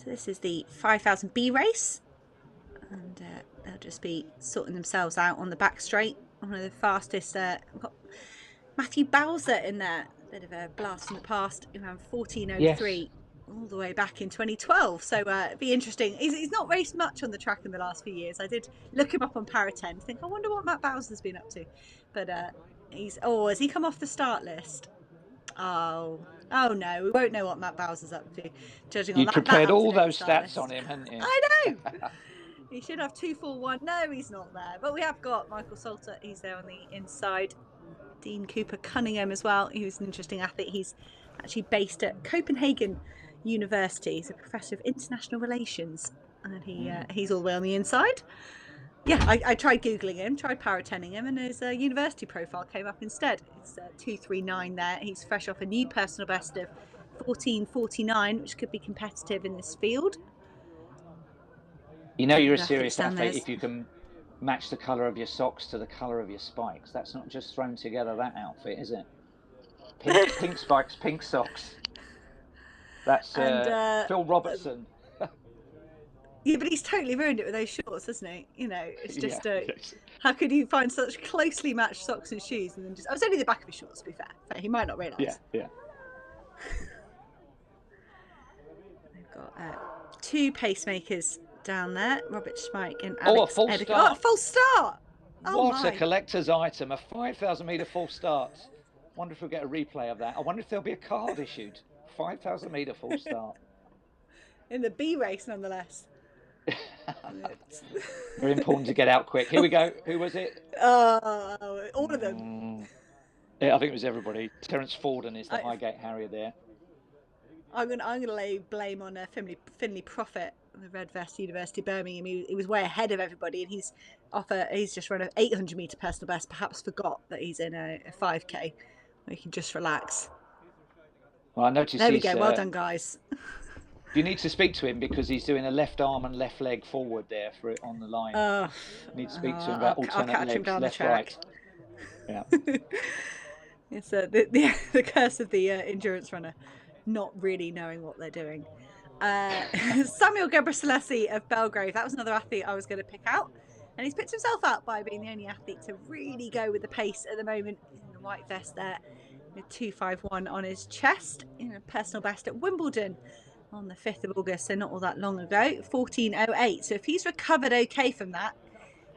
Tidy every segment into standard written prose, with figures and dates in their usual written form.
So this is the 5,000 B race, and they'll just be sorting themselves out on the back straight. One of the fastest. We've got Matthew Bowser in there, a bit of a blast from the past, who ran Yes. 14:03 all the way back in 2012. So it'd be interesting. He's not raced much on the track in the last few years. I did look him up on Para 10, think I wonder what Matt Bowser's been up to, but has he come off the start list? Oh no, we won't know what Matt Bowser's up to, judging on You that prepared up to all date those start stats on list. him, hadn't you? I know. He should have 241. No, he's not there. But we have got Michael Salter. He's there on the inside. Dean Cooper Cunningham as well. He was an interesting athlete. He's actually based at Copenhagen University. He's a professor of international relations, and he's all the way on the inside. Yeah, I tried Googling him, tried paratenning him, and his university profile came up instead. It's 239 there. He's fresh off a new personal best of 14:49, which could be competitive in this field. You know you're a serious athlete if you can match the colour of your socks to the colour of your spikes. That's not just thrown together, that outfit, is it? Pink spikes, pink socks. That's Phil Robertson. Yeah, but he's totally ruined it with those shorts, hasn't he? You know, it's just yes. How could you find such closely matched socks and shoes and then just... I was only the back of his shorts, to be fair. He might not realise. Yeah. They've got two pacemakers down there, Robert Schmeich and a Alex full Edgar. start. Oh, a full start! What a collector's item, a 5,000 metre full start. Wonder if we'll get a replay of that. I wonder if there'll be a card issued. 5,000 metre full start. In the B race, nonetheless. Very important to get out quick. Here we go. Who was it? All of them. Yeah, I think it was everybody. Terence Forden is the Highgate Harrier there. I'm gonna lay blame on Finley Prophet, the red vest, University of Birmingham. He was way ahead of everybody, and he's just run an 800 metre personal best. Perhaps forgot that he's in a 5k where he can just relax. Well, I noticed. There we go. Well done, guys. You need to speak to him because he's doing a left arm and left leg forward there for it on the line. You need to speak to him about alternate legs, left, right. Yeah. It's the curse of the endurance runner, not really knowing what they're doing. Samuel Gebrselassie of Belgrave, that was another athlete I was going to pick out, and he's picked himself out by being the only athlete to really go with the pace at the moment in the white vest there, with 251 on his chest in a personal best at Wimbledon on the 5th of August, so not all that long ago, 14:08. So if he's recovered okay from that,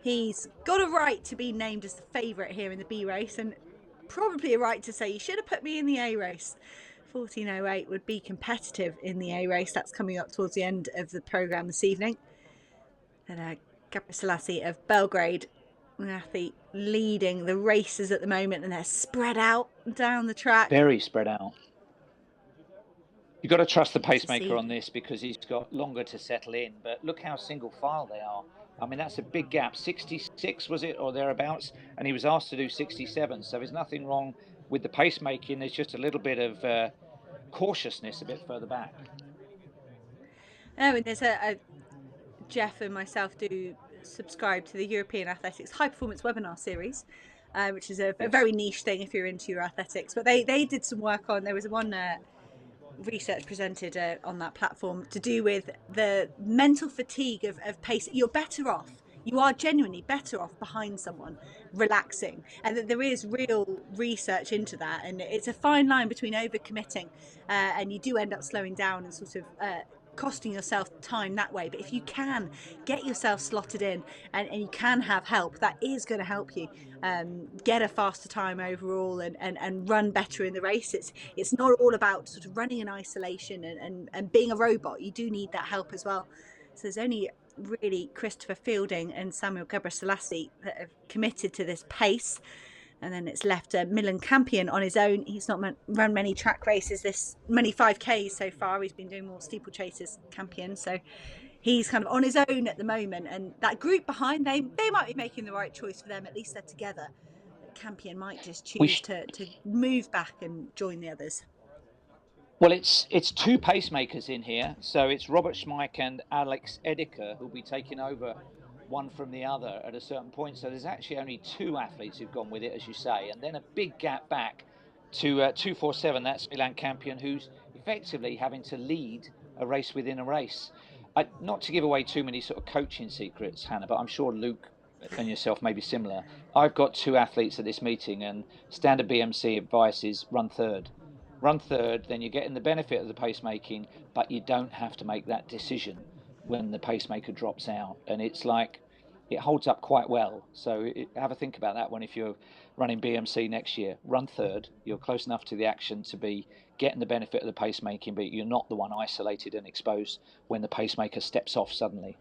he's got a right to be named as the favourite here in the B race, and probably a right to say, you should have put me in the A race. 14:08 would be competitive in the A race. That's coming up towards the end of the programme this evening. And Gebrselassie of Belgrade, an athlete leading the races at the moment, and they're spread out down the track. Very spread out. You've got to trust the pacemaker on this because he's got longer to settle in. But look how single file they are. I mean, that's a big gap. 66 was it, or thereabouts? And he was asked to do 67. So there's nothing wrong with the pacemaking. There's just a little bit of cautiousness a bit further back. Oh, and there's Jeff and myself do subscribe to the European Athletics High Performance webinar series, which is a very niche thing if you're into your athletics. But they did some work on, there was one research presented on that platform to do with the mental fatigue of pace. You're better off, you are genuinely better off behind someone relaxing, and that there is real research into that, and it's a fine line between overcommitting and you do end up slowing down and sort of costing yourself time that way. But if you can get yourself slotted in and you can have help, that is going to help you get a faster time overall and run better in the race. It's not all about sort of running in isolation and being a robot. You do need that help as well. So there's only really Christopher Fielding and Samuel Gebrselassie that have committed to this pace. And then it's left Milan Campion on his own. He's not run many track races, many 5Ks so far. He's been doing more steeplechasers, Campion. So he's kind of on his own at the moment. And that group behind, they might be making the right choice for them. At least they're together. But Campion might just choose to move back and join the others. Well, it's two pacemakers in here. So it's Robert Schmeich and Alex Edgar who'll be taking over one from the other at a certain point. So there's actually only two athletes who've gone with it, as you say, and then a big gap back to 247. That's Milan Campion, who's effectively having to lead a race within a race. Not to give away too many sort of coaching secrets, Hannah, but I'm sure Luke and yourself may be similar. I've got 2 athletes at this meeting, and standard BMC advice is run third. Run third, then you're getting the benefit of the pacemaking, but you don't have to make that decision when the pacemaker drops out. And it's like, it holds up quite well. So have a think about that one if you're running BMC next year. Run third. You're close enough to the action to be getting the benefit of the pacemaking, but you're not the one isolated and exposed when the pacemaker steps off suddenly.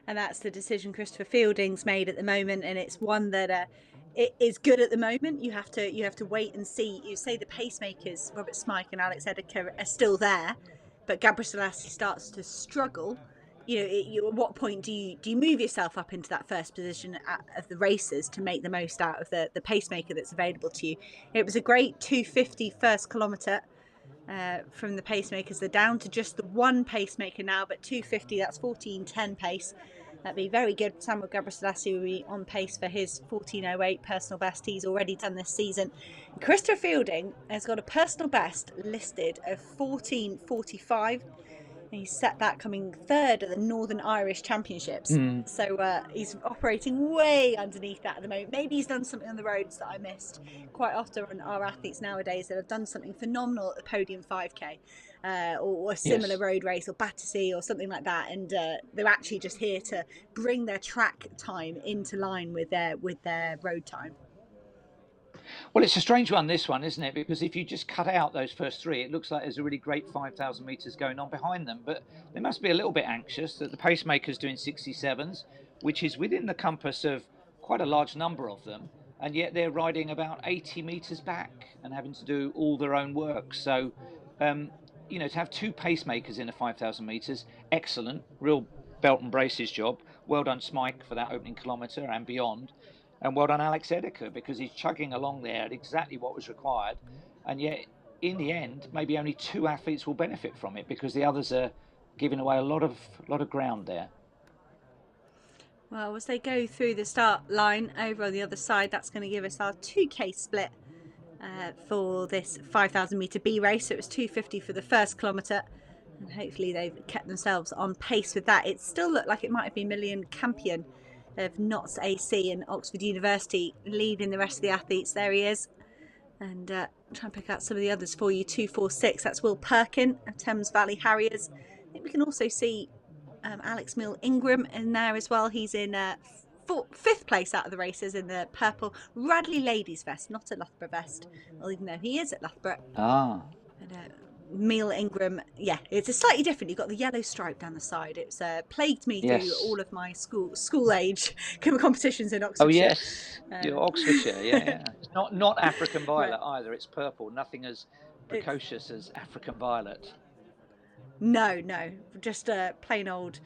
And that's the decision Christopher Fielding's made at the moment, and it's one that it is good at the moment. You have to wait and see. You say the pacemakers, Robert Smike and Alex Edeker, are still there, but Gabriel Selassie starts to struggle. At what point do you move yourself up into that first position of the races to make the most out of the pacemaker that's available to you? It was a great 250 first kilometre from the pacemakers. They're down to just the one pacemaker now, but 250, that's 14:10 pace. That'd be very good. Samuel Gabriel Selassie will be on pace for his 14:08 personal best he's already done this season. Christopher Fielding has got a personal best listed of 14:45. He set that coming third at the Northern Irish Championships. So he's operating way underneath that at the moment. Maybe he's done something on the roads that I missed. Quite often our athletes nowadays that have done something phenomenal at the podium 5K or a similar road race or Battersea or something like that, and they're actually just here to bring their track time into line with their road time. Well, it's a strange one, this one, isn't it? Because if you just cut out those first 3, it looks like there's a really great 5,000 metres going on behind them. But they must be a little bit anxious that the pacemaker's doing 67s, which is within the compass of quite a large number of them. And yet they're riding about 80 metres back and having to do all their own work. So, to have 2 pacemakers in the 5,000 metres, excellent, real belt and braces job. Well done, Smike, for that opening kilometre and beyond. And well done, Alex Edeker, because he's chugging along there at exactly what was required. And yet, in the end, maybe only 2 athletes will benefit from it because the others are giving away a lot of ground there. Well, as they go through the start line over on the other side, that's going to give us our 2K split for this 5,000 metre B race. So it was 250 for the first kilometre. And hopefully they've kept themselves on pace with that. It still looked like it might have been Million Campion of Notts AC and Oxford University leading the rest of the athletes. There he is. And try and pick out some of the others for you. 246, that's Will Perkin of Thames Valley Harriers. I think we can also see Alex Mill Ingram in there as well. He's in 5th place out of the races in the purple Radley ladies vest, not a Loughborough vest, well, even though he is at Loughborough. And, Meal Ingram, it's a slightly different. You've got the yellow stripe down the side. It's plagued me through all of my school age competitions in Oxfordshire. Oh yes, Oxfordshire, It's not African violet either. It's purple. Nothing as precocious as African violet. No, just plain old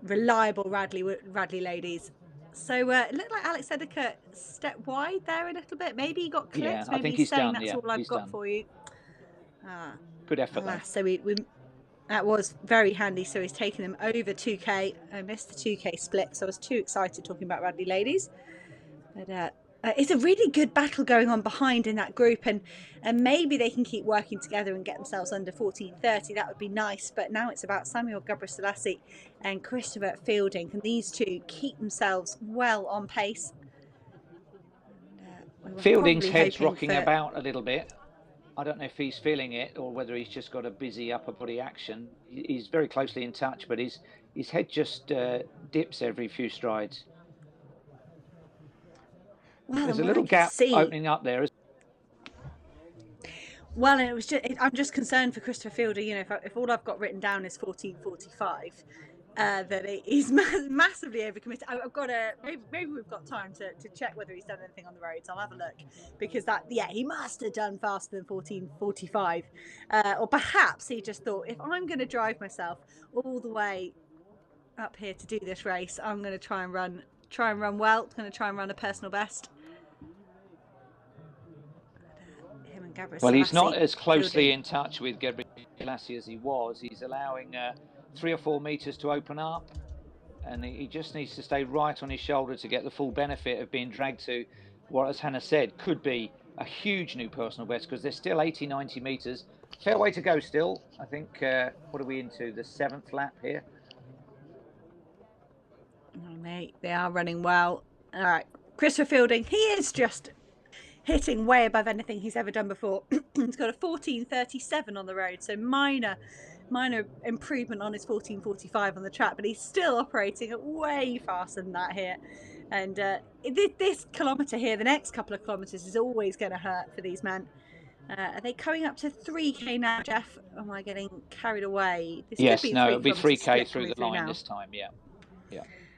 reliable Radley ladies. So it looked like Alex Edeker stepped wide there a little bit. Maybe he got clipped. Yeah, maybe I think he's saying done. that's all I've got done. for you. Good effort, though. So we that was very handy. So he's taken them over 2K. I missed the 2K split, so I was too excited talking about Radley ladies. But it's a really good battle going on behind in that group, and maybe they can keep working together and get themselves under 14:30. That would be nice. But now it's about Samuel Gabriel Selassie and Christopher Fielding. Can these two keep themselves well on pace? Fielding's head's rocking about a little bit. I don't know if he's feeling it or whether he's just got a busy upper body action. He's very closely in touch, but his head just dips every few strides. Well, there's a little gap opening up there. Well, and I'm just concerned for Christopher Fielding. If all I've got written down is 14:45, that he's massively overcommitted. I've got maybe we've got time to check whether he's done anything on the roads. I'll have a look, because he must have done faster than 14:45, or perhaps he just thought, if I'm going to drive myself all the way up here to do this race, I'm going to try and run well. I'm going to try and run a personal best. Well, he's not as closely in touch with Gabriel Selassie as he was. He's allowing 3 or 4 meters to open up, and he just needs to stay right on his shoulder to get the full benefit of being dragged to what, as Hannah said, could be a huge new personal best, because there's still 80-90 meters Fair way to go still. I think, what are we into? The 7th lap here? Oh, mate, they are running well. All right. Christopher Fielding, he is just hitting way above anything he's ever done before. He's got a 14:37 on the road, so minor improvement on his 14:45 on the track, but he's still operating at way faster than that here. And this kilometre here, the next couple of kilometres, is always going to hurt for these men. Are they coming up to 3k now, Jeff? Am I getting carried away? This Yes, could be no, 3 it'll be kilometres 3k split through coming the through line now. this time. Yeah.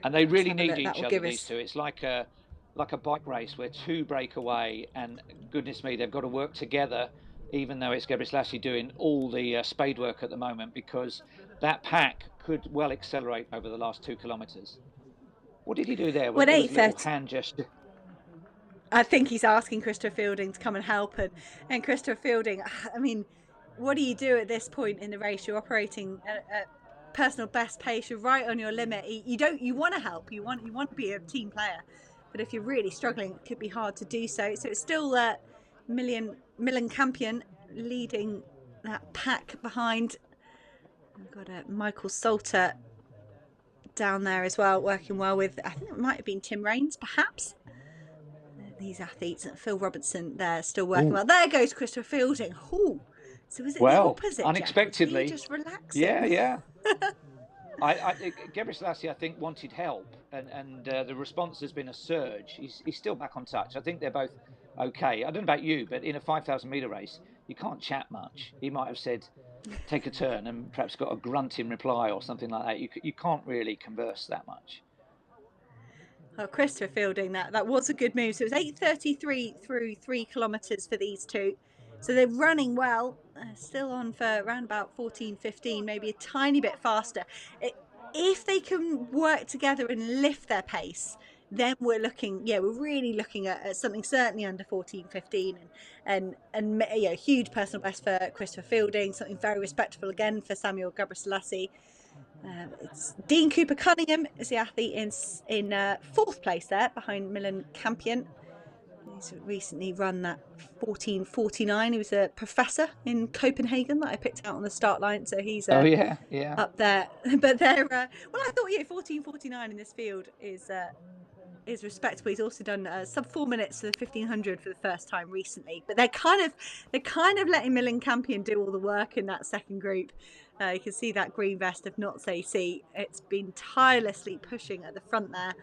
And they really need each other, these two. It's like a bike race where two break away, and goodness me, they've got to work together, even though it's Gebrselassie doing all the spade work at the moment, because that pack could well accelerate over the last 2 kilometres. What did he do there? Well, There was a little 8:30. hand gesture. I think he's asking Christopher Fielding to come and help, and Christopher Fielding, I mean, what do you do at this point in the race? You're operating at personal best pace. You're right on your limit. You want to help. You want to be a team player, but if you're really struggling, it could be hard to do so. So it's still Milan Campion leading that pack behind. We've got Michael Salter down there as well, working well with, I think it might have been Tim Raines, perhaps. These athletes, Phil Robertson, they're still working well. There goes Christopher Fielding. Ooh. So was it the opposite, unexpectedly, Jeff? Was he just relaxing? Yeah. Gebrselassie, I think, wanted help, and the response has been a surge. He's still back on touch. I think they're both okay. I don't know about you, but in a 5,000 metre race, you can't chat much. He might have said, take a turn, and perhaps got a grunt in reply or something like that. You can't really converse that much. Oh, Christopher Fielding, that was a good move. So it was 8:33 through 3 kilometres for these two. So they're running well, still on for around about 14:15, maybe a tiny bit faster. If they can work together and lift their pace, then we're really looking at something certainly under 14:15, and huge personal best for Christopher Fielding, something very respectable again for Samuel Gebrselassie. It's Dean Cooper Cunningham is the athlete in 4th place there behind Milan Campion. He's recently run that 14:49. He was a professor in Copenhagen that I picked out on the start line, so he's up there. But they're I thought 14:49 in this field is respectable. He's also done sub 4 minutes to the 1500 for the first time recently. But they're kind of letting Milan Campion do all the work in that second group. You can see that green vest of Not AC. It's been tirelessly pushing at the front there.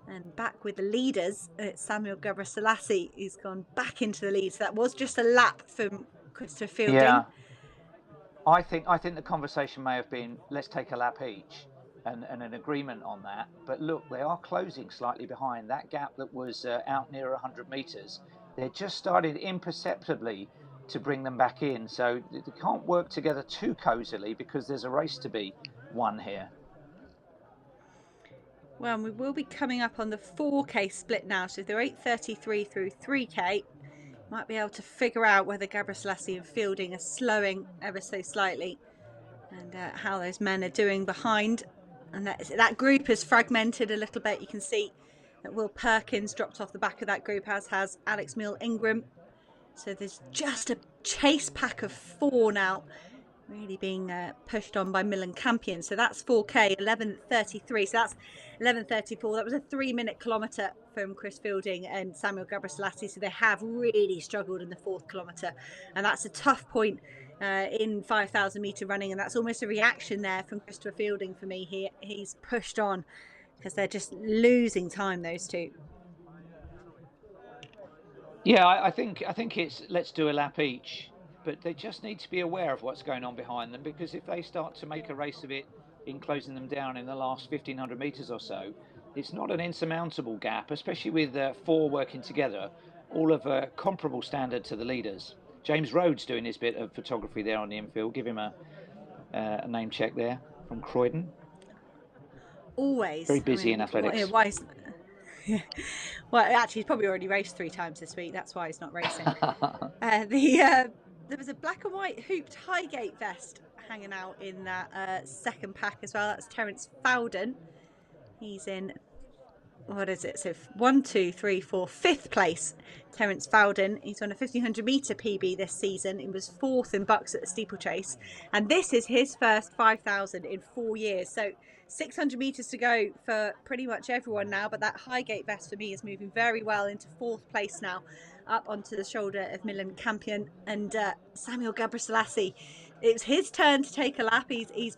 And back with the leaders, it's Samuel Gebrselassie who's gone back into the lead. So that was just a lap from Christopher Fielding. Yeah. I think the conversation may have been, let's take a lap each, and an agreement on that. But look, they are closing slightly behind. That gap that was out near 100 metres, they're just started imperceptibly to bring them back in. So they can't work together too cosily because there's a race to be won here. Well, we will be coming up on the 4k split now. So if they're 8:33 through 3k, might be able to figure out whether Gebrselassie and Fielding are slowing ever so slightly, and how those men are doing behind. And that group is fragmented a little bit. You can see that Will Perkins dropped off the back of that group, as has Alex Mule Ingram. So there's just a chase pack of 4 now, really being pushed on by Milan Campion. So that's 4k, 11:33. So that's 11:34. That was a 3-minute kilometre from Chris Fielding and Samuel Gebrselassie. So they have really struggled in the 4th kilometre, and that's a tough point in 5,000 metre running, and that's almost a reaction there from Christopher Fielding for me. He's pushed on because they're just losing time, those two. Yeah, I think it's let's do a lap each, but they just need to be aware of what's going on behind them, because if they start to make a race of it in closing them down in the last 1,500 metres or so, it's not an insurmountable gap, especially with 4 working together, all of a comparable standard to the leaders. James Rhodes doing his bit of photography there on the infield. Give him a name check there from Croydon. Always. Very busy in athletics. Well, actually, he's probably already raced 3 times this week. That's why he's not racing. There was a black and white hooped Highgate vest hanging out in that second pack as well. That's Terence Fowden. He's in what is it? So 1, 2, 3, 4, 5th place. Terence Fowden. He's on a 1500 metre PB this season. He was 4th in Bucks at the steeplechase, and this is his first 5,000 in 4 years. So 600 metres to go for pretty much everyone now. But that Highgate vest for me is moving very well into 4th place now, up onto the shoulder of Milan Campion and Samuel Gabriselassie. It was his turn to take a lap. He's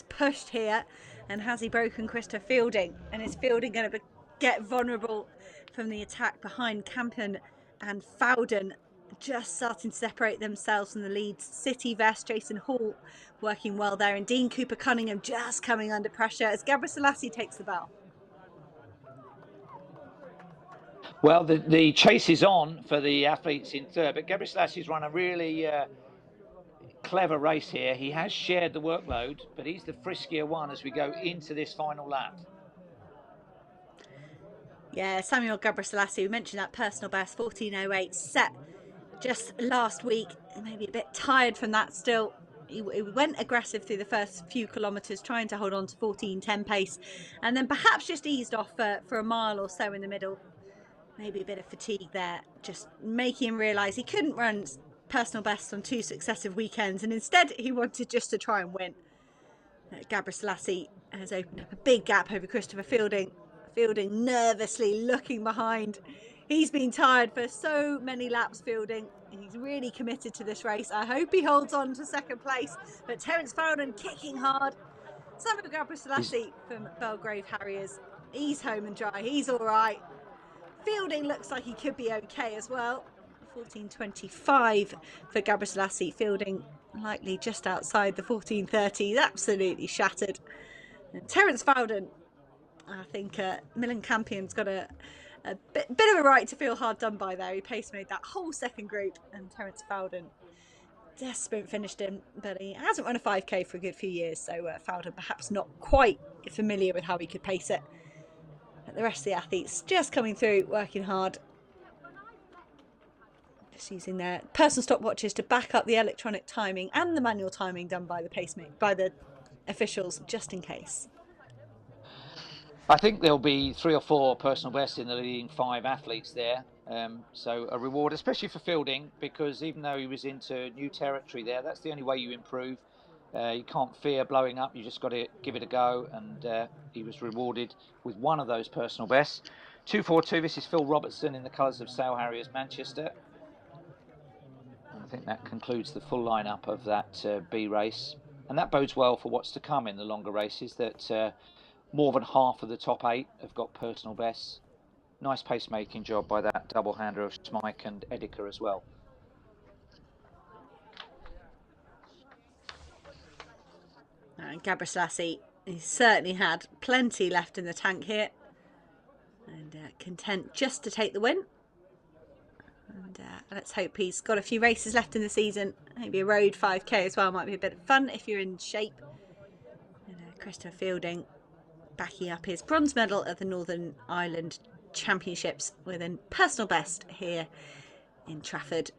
pushed here. And has he broken Christopher Fielding? And is Fielding going to get vulnerable from the attack behind Campion and Fowden? Just starting to separate themselves from the leads. City Vest, Jason Hall working well there. And Dean Cooper Cunningham just coming under pressure as Gabriselassie takes the bell. Well, the chase is on for the athletes in third, but Gabriselassie run a really clever race here. He has shared the workload, but he's the friskier one as we go into this final lap. Yeah, Samuel Gabriselassie, we mentioned that personal best 14:08 set just last week. Maybe a bit tired from that still. He went aggressive through the first few kilometres, trying to hold on to 14:10 pace, and then perhaps just eased off for a mile or so in the middle. Maybe a bit of fatigue there, just making him realise he couldn't run personal best on 2 successive weekends, and instead he wanted just to try and win. Gabriselassie has opened up a big gap over Christopher Fielding. Fielding nervously looking behind. He's been tired for so many laps, Fielding. He's really committed to this race. I hope he holds on to 2nd place. But Terence Fowden kicking hard. Samuel Gabriselassie from Belgrave Harriers. He's home and dry. He's all right. Fielding looks like he could be okay as well. 14:25 for Gabriselassie. Fielding likely just outside the 14:30. Absolutely shattered. And Terence Fowden, I think Milan Campion's got a bit of a right to feel hard done by there. He pace made that whole second group, and Terence Fowden desperate finished him, but he hasn't run a 5k for a good few years, so Fowden perhaps not quite familiar with how he could pace it. But the rest of the athletes just coming through, working hard, just using their personal stopwatches to back up the electronic timing and the manual timing done by the officials, just in case. I think there'll be 3 or 4 personal bests in the leading 5 athletes there. So a reward, especially for Fielding, because even though he was into new territory there, that's the only way you improve. You can't fear blowing up. You just got to give it a go. And he was rewarded with one of those personal bests. 2:42. This is Phil Robertson in the colours of Sale Harriers Manchester. And I think that concludes the full lineup of that B race. And that bodes well for what's to come in the longer races, that more than half of the top 8 have got personal bests. Nice pacemaking job by that double-hander of Smike and Edeka as well. And Gabriselassie, he's certainly had plenty left in the tank here. And content just to take the win. And let's hope he's got a few races left in the season. Maybe a road 5k as well might be a bit of fun if you're in shape. And Christopher Fielding backing up his bronze medal at the Northern Ireland Championships with a personal best here in Trafford.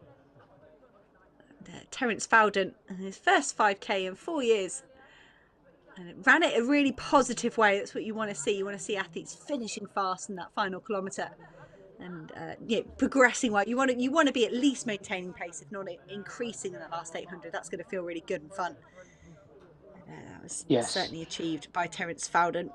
And, Terence Fowden, his first 5k in 4 years, and ran it a really positive way. That's what you want to see. You want to see athletes finishing fast in that final kilometre and progressing well. You want to be at least maintaining pace, if not increasing in that last 800. That's going to feel really good and fun. That was certainly achieved by Terence Fowden.